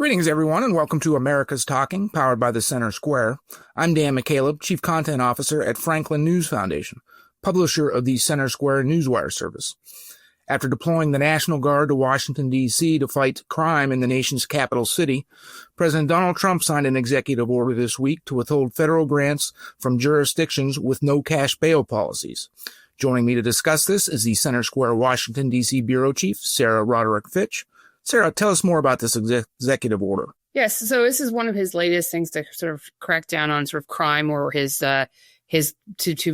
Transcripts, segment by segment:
Greetings, everyone, and welcome to America's Talking, powered by the Center Square. I'm Dan McCaleb, Chief Content Officer at Franklin News Foundation, publisher of the Center Square Newswire service. After deploying the National Guard to Washington, D.C. to fight crime in the nation's capital city, President Donald Trump signed an executive order this week to withhold federal grants from jurisdictions with no cash bail policies. Joining me to discuss this is the Center Square Washington, D.C. Bureau Chief, Sarah Roderick-Fitch. Sarah, tell us more about this executive order. Yes, so this is one of his latest things to sort of crack down on sort of crime, or his to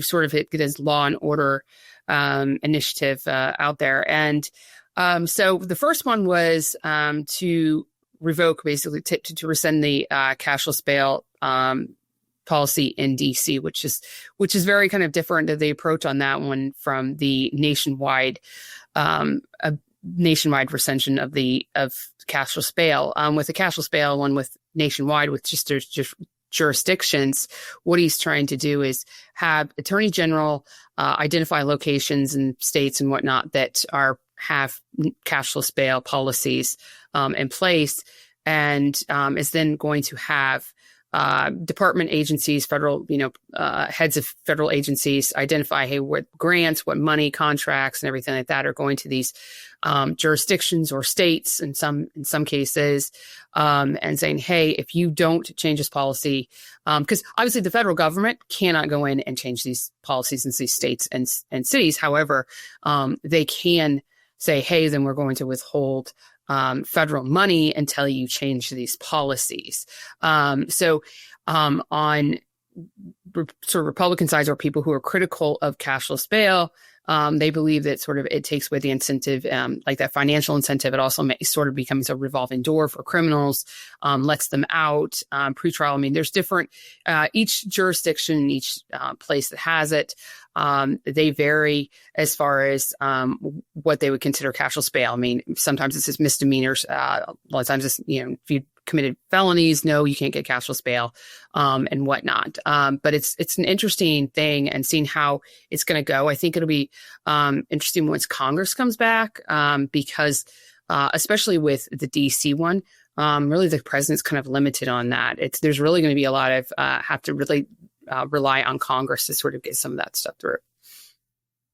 sort of get his law and order initiative out there. And so the first one was to revoke, basically to rescind the cashless bail policy in DC, which is very kind of different to the approach on that one from the nationwide rescission of cashless bail. With the cashless bail one with nationwide, with just jurisdictions, what he's trying to do is have Attorney General identify locations and states and whatnot that have cashless bail policies in place, and is then going to have department agencies, federal, heads of federal agencies identify, hey, what grants, what money, contracts, and everything like that are going to these jurisdictions or states in some cases, and saying, hey, if you don't change this policy, because obviously the federal government cannot go in and change these policies in these states and cities. However, they can say, hey, then we're going to withhold federal money until you change these policies. On sort of Republican sides, or people who are critical of cashless bail, they believe that sort of it takes away the incentive, like that financial incentive. It also sort of becomes a revolving door for criminals, lets them out pretrial. I mean, there's different, each jurisdiction, each place that has it, they vary as far as what they would consider cashless bail. I mean, sometimes it's just misdemeanors. A lot of times it's, if you committed felonies, no, you can't get cashless bail, and whatnot. But it's an interesting thing, and seeing how it's going to go. I think it'll be interesting once Congress comes back, because especially with the DC one, really the president's kind of limited on that. There's really going to be a lot of have to really rely on Congress to sort of get some of that stuff through.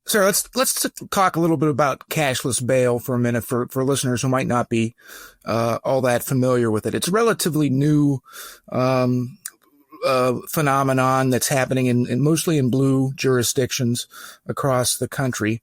So let's talk a little bit about cashless bail for a minute for listeners who might not be all that familiar with it. It's a relatively new phenomenon that's happening in mostly in blue jurisdictions across the country.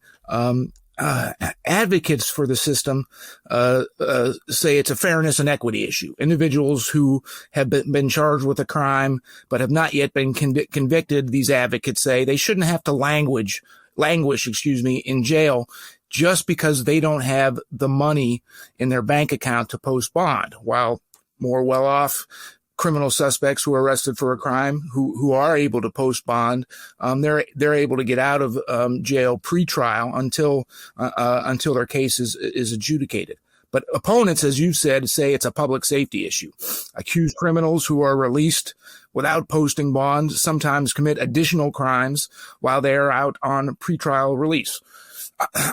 Advocates for the system say it's a fairness and equity issue. Individuals who have been charged with a crime but have not yet been convicted, these advocates say they shouldn't have to languish, in jail just because they don't have the money in their bank account to post bond, while more well-off criminal suspects who are arrested for a crime who are able to post bond, they're able to get out of jail pre-trial until their case is adjudicated. But opponents, as you've said, say it's a public safety issue. Accused criminals who are released without posting bond sometimes commit additional crimes while they're out on pretrial release.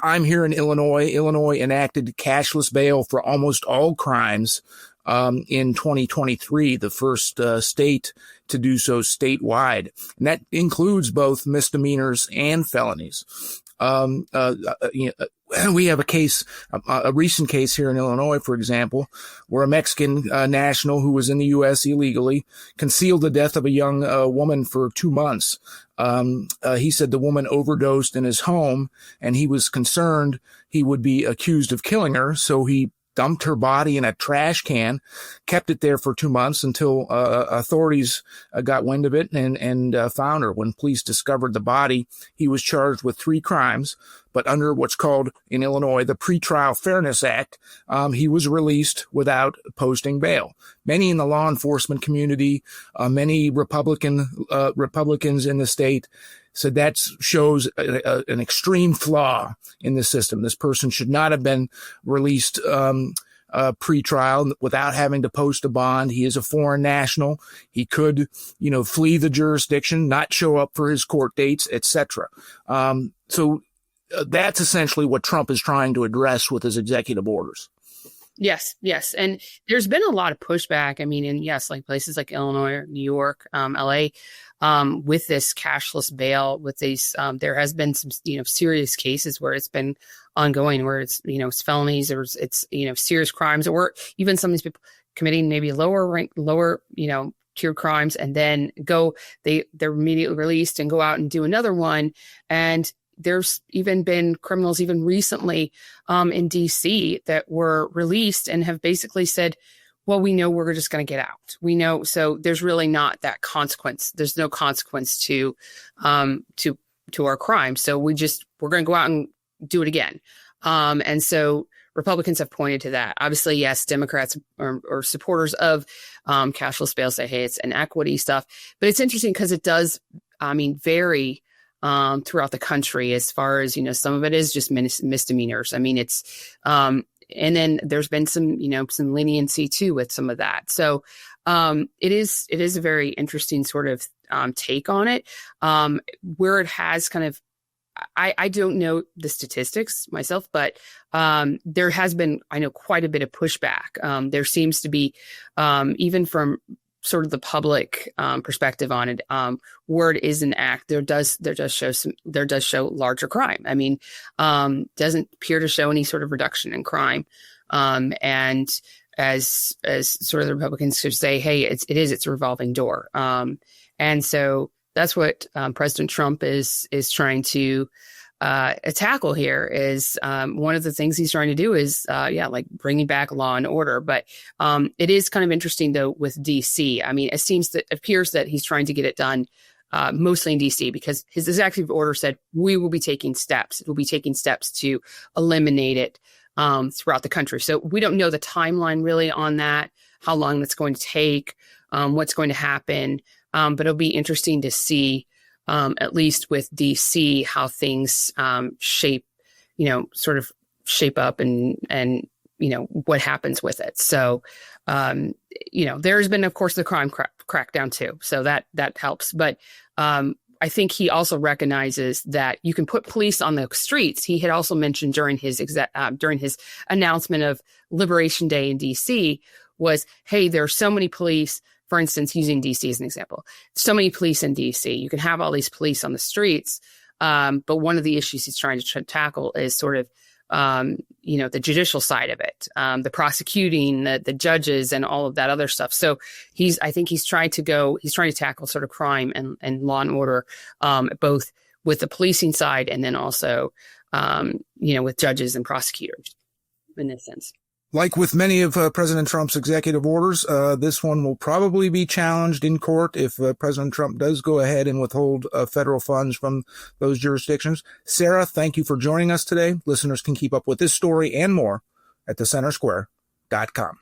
I'm here in Illinois. Illinois enacted cashless bail for almost all crimes in 2023, the first state to do so statewide. And that includes both misdemeanors and felonies. We have a recent case here in Illinois, for example, where a Mexican national who was in the U.S. illegally concealed the death of a young woman for 2 months. He said the woman overdosed in his home, and he was concerned he would be accused of killing her, so he dumped her body in a trash can, kept it there for 2 months until authorities got wind of it and found her. When police discovered the body, he was charged with 3 crimes, but under what's called in Illinois the Pretrial Fairness Act, he was released without posting bail. Many in the law enforcement community, many Republicans in the state said that shows an extreme flaw in the system. This person should not have been released pre-trial without having to post a bond. He is a foreign national. He could, flee the jurisdiction, not show up for his court dates, etc. So that's essentially what Trump is trying to address with his executive orders. Yes, yes. And there's been a lot of pushback. I mean, and yes, like places like Illinois, or New York, LA, with this cashless bail, with these, there has been some, serious cases where it's been ongoing, where it's, it's felonies, or it's, serious crimes, or even some of these people committing maybe lower, tiered crimes, and then they're immediately released and go out and do another one. And there's even been criminals even recently in DC that were released and have basically said, well, we know we're just going to get out. We know. So there's really not that consequence. There's no consequence to our crime. So we're going to go out and do it again. And so Republicans have pointed to that. Obviously, yes, Democrats or supporters of cashless bail say, hey, it's an equity stuff. But it's interesting because it does, vary throughout the country, as far as, some of it is just misdemeanors. I mean, it's, and then there's been some leniency too with some of that. So, it is a very interesting sort of, take on it, where it has kind of, I don't know the statistics myself, but, there has been, I know, quite a bit of pushback. There seems to be, even from sort of the public perspective on it, where it is an act, there does show larger crime. I mean, doesn't appear to show any sort of reduction in crime. And as sort of the Republicans should say, hey, it's a revolving door. And so that's what President Trump is trying to tackle here. Is one of the things he's trying to do is like bringing back law and order. But it is kind of interesting though with DC. I mean, it appears that he's trying to get it done mostly in DC, because his executive order said we will be taking steps. It will be taking steps to eliminate it throughout the country. So we don't know the timeline really on that, how long that's going to take, what's going to happen. But it'll be interesting to see, at least with DC, how things shape up and what happens with it. So, there's been, of course, the crime crackdown too. So that helps. But I think he also recognizes that you can put police on the streets. He had also mentioned during his announcement of Liberation Day in DC was, hey, there are so many police. For instance, using DC as an example, so many police in DC, you can have all these police on the streets. But one of the issues he's trying to tackle is sort of, the judicial side of it, the prosecuting, the judges, and all of that other stuff. So I think he's trying to tackle sort of crime and law and order, both with the policing side and then also, with judges and prosecutors in this sense. Like with many of President Trump's executive orders, this one will probably be challenged in court if President Trump does go ahead and withhold federal funds from those jurisdictions. Sarah, thank you for joining us today. Listeners can keep up with this story and more at thecentersquare.com.